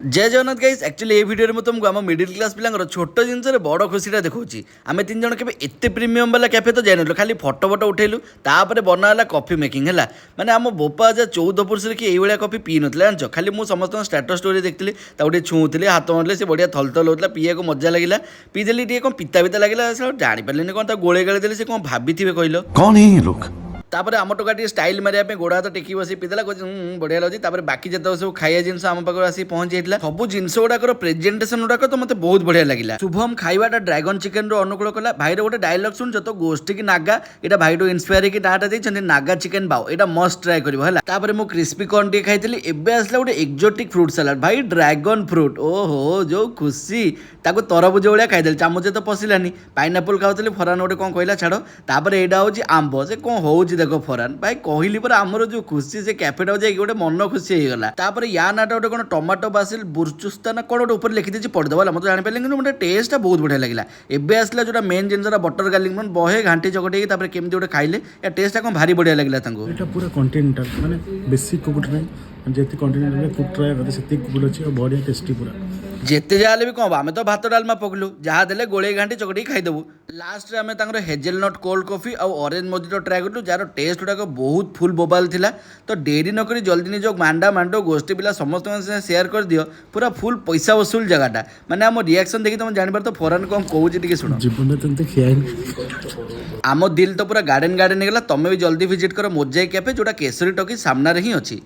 जय Jagannath guys actually ये video में तुमको आम मिडिल क्लास पिला छोट जिनस बड़ खुशी देखा आम तीन जन के एत प्रीमियम वाला कैफे तो जाइन खाली फटो फटो उठेलु तापर बनाला कॉफी मेकिंग है मैंने आम बोपा जा 14 वर्ष की ये कॉफी पी ना जान खाली मुझे समस्त स्टाटस स्टोरी देखती छुँली हाथ मारे से बढ़िया थल होता पीए को मजा लगे पीदेली टे कौन पिता पिता लगे जापारे कौन गोले गाड़ी देली से कौन भाभी कहल कौन है ये लोग। तापर आम टोका टे स्टाइल मारे गोड़ हाथ टेकी बस पीदेला बढ़िया लगे तापर बाकी जिते सब खाଇବା जिन आम पाखे आसी पहुंची जाता सब जिन गुड़ाकर प्रेजेंटेशन गुड़ाक तो मतलब बहुत बढ़िया लगे शुभम खाइबाटा ड्रैगन चिकेन अनुकूल कला भाई गोटे डायलॉग शुण तो गोष्ठी की नागा यहाँ भाई इन्स्पायर होकर नाटा देखते नागा चिकेन बाओ यहाँ मस्ट ट्राए कर मुझे क्रिस्पी कॉर्न टे खाई एवं आसला गोटे एक्जोटिक फ्रुट सालाड भाई ड्रैगन फ्रुट ओहो जो खुशी ताको तरबुज भाया खाईदे चामच तो पशिलानी पाइनापल खाऊली फरान गोटे कौन कहला छाड़ तापर यहाँ हूँ आंब से कौन हो देख फरान भाई कहली पर आमर जो खुशी से कैफेटा जाए गोटे मन खुशी हो गला तापर या नाटा गोटे कौन टमाटो बासिल बुर्चुस्ता ना कौन गोटे लिखी देती पढ़देला मतलब जापारे कि मतलब टेस्ट बहुत बढ़िया लगे एवं आसला जो मेन जिन बटर गार्लिक बहे घाटी चकटे केमी गोटे खाइले या टेस्ट कौन भारी बढ़िया लगे पूरा कंटिनेंटाल माने बेसी कुकुट नहीं जेती कंटिनेंटाल फुड ट्राए करते से कुकुट अच्छी बढ़िया टेस्टी पूरा जेते जाले भी कौन आम तो भात डालमा पकलु जहाँ देले गोले घाटी चकटी खाईदेबू लास्ट आम हेजेलनट कोल्ड कॉफी और ऑरेंज मोजिटो ट्राए कलु जार टेस्ट गुड़ाक बहुत फुल बोबाल थिला तो डेरी नक जल्दी निज मांडा मांडो गोष्ठी पिला समस्त शेयर कर दियो पूरा फुल पैसा वसूल जगहटा माने आम रिएक्शन देखी तुम जान तो फॉरेन कौन कहूँ शुण जीवन में खिया आम दिल तो पूरा गार्डन गार्डन गला तुम भी जल्दी विजिट कर मोजाई कैफे जोटा केसरी टॉकी सामने ही अच्छी।